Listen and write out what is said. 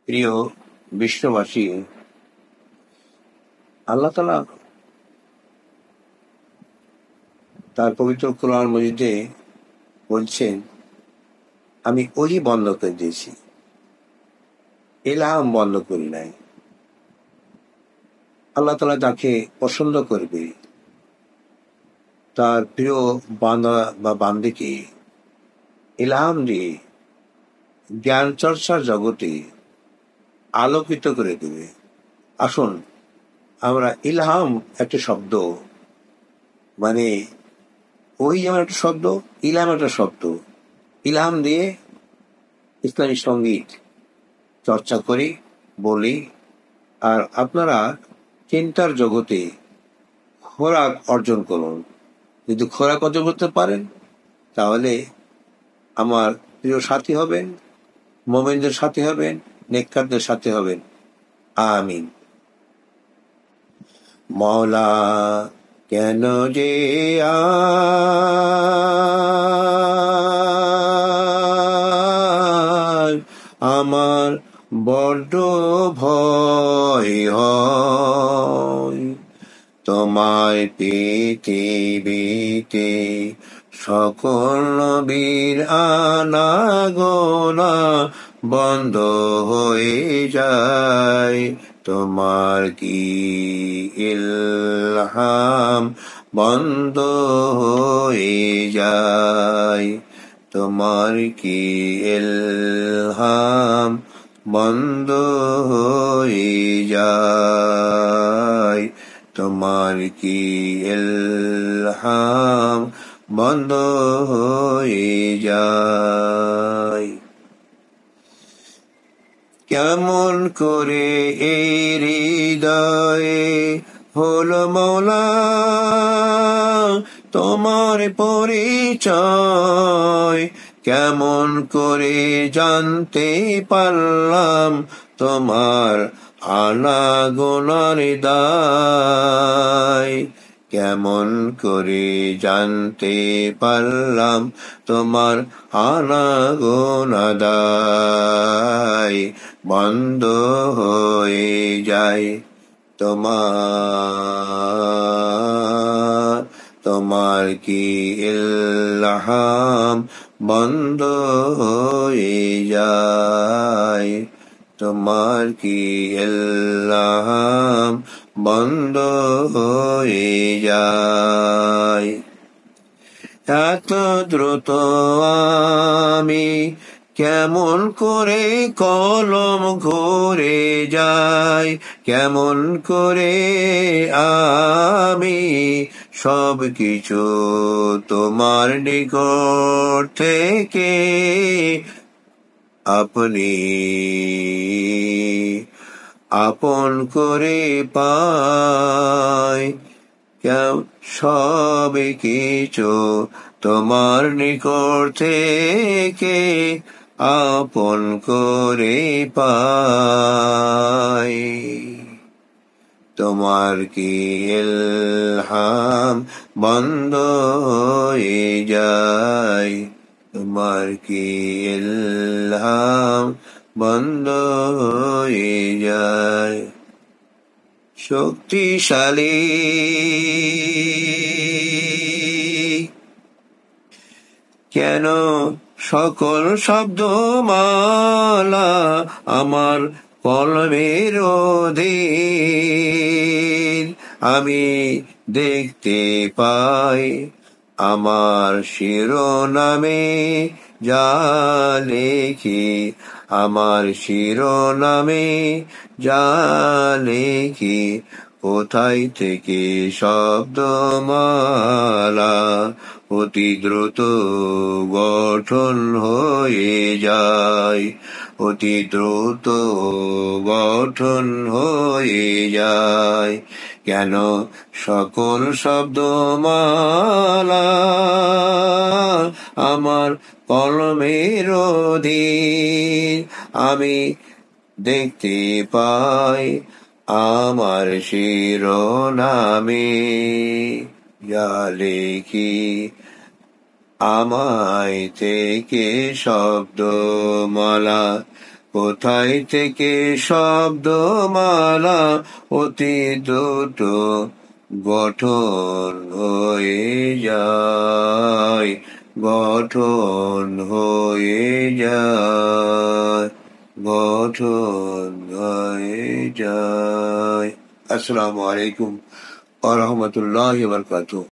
প্রিয় বিশ্ববাসী, আল্লাহ তাআলা তার পবিত্র কোরআন মজিদে বলছেন, আমি ওহি বন্ধ করে দিয়েছি, ইলহাম বন্ধ করি নাই। আল্লাহ তাআলা যাকে পছন্দ করবে, তার প্রিয় বান্দা বা বান্দিকে ইলহাম দিয়ে জ্ঞান চর্চার জগতে আলোকিত করে দেবে। আসুন আমরা ইলহাম একটা শব্দ, মানে ওই যেমন একটা শব্দ, ইলহাম একটা শব্দ, ইলহাম দিয়ে ইসলামী সঙ্গীত চর্চা করি, বলি। আর আপনারা চিন্তার জগতে খোরাক অর্জন করুন। যদি খোরাক অর্জন করতে পারেন, তাহলে আমার প্রিয় সাথী হবেন, মুমিনদের সাথী হবেন, নেককারদের সাথী হবেন। আমিন। মওলা কেন যে আজ আমার বড্ড ভয় হয়, তোমায় পৃথিবীতে সকল নবীর আনাগোনা বন্ধ হয়ে যায়। তোমার কি ইলহাম বন্ধ হয়ে যায়? তোমার কি ইলহাম বন্ধ হয়ে যায়? তোমার কি ইলহাম বন্ধ হয়ে যায়? কেমন করে এই হৃদয়ে হলো মওলা তোমার পরিচয়? কেমন করে জানতে পারলাম তোমার আনাগোনার দায়? কেমন করে জানতে পারলাম তোমার আনাগোনা দায়? বন্ধ হয়ে যায় তোমার কি ইলহাম বন্ধ হয়ে যায়? তোমার কি ইলহাম বন্ধ হয়ে যায়? এত দ্রুত আমি কেমন করে কলম ঘুরে যায়? কেমন করে আমি সব কিছু তোমার নিকট থেকে আপনি আপন করে পাই? সব কিছু তোমার নিকট থেকে আপন করে পাই। তোমার কি ইলহাম বন্ধ হয়ে যায়? তোমার কি ইলহাম বন্ধ হয়ে যায়? শক্তিশালী কেন সকল শব্দমালা আমার কলমের অধীন? আমি দেখতে পাই আমার শিরোনামে যা লেখি, আমার শিরোনামে যা লেখি। কোথায় থেকে শব্দমালা অতি দ্রুত গঠন হয়ে যায়, অতি দ্রুত গঠন হয়ে যায়। কেন সকল শব্দমালা আমার কলমের অধীন? আমি দেখতে পাই আমার শিরোনামে যা লেখি, আমায় থেকে শব্দমালা কোথায় থেকে শব্দমালা অতি দ্রুত গঠন হয়ে যায়, গঠন হয়ে যায়, গঠন হয়ে যায়। আসসালামু আলাইকুম ওয়া রাহমাতুল্লাহি ওয়া বারাকাতুহু।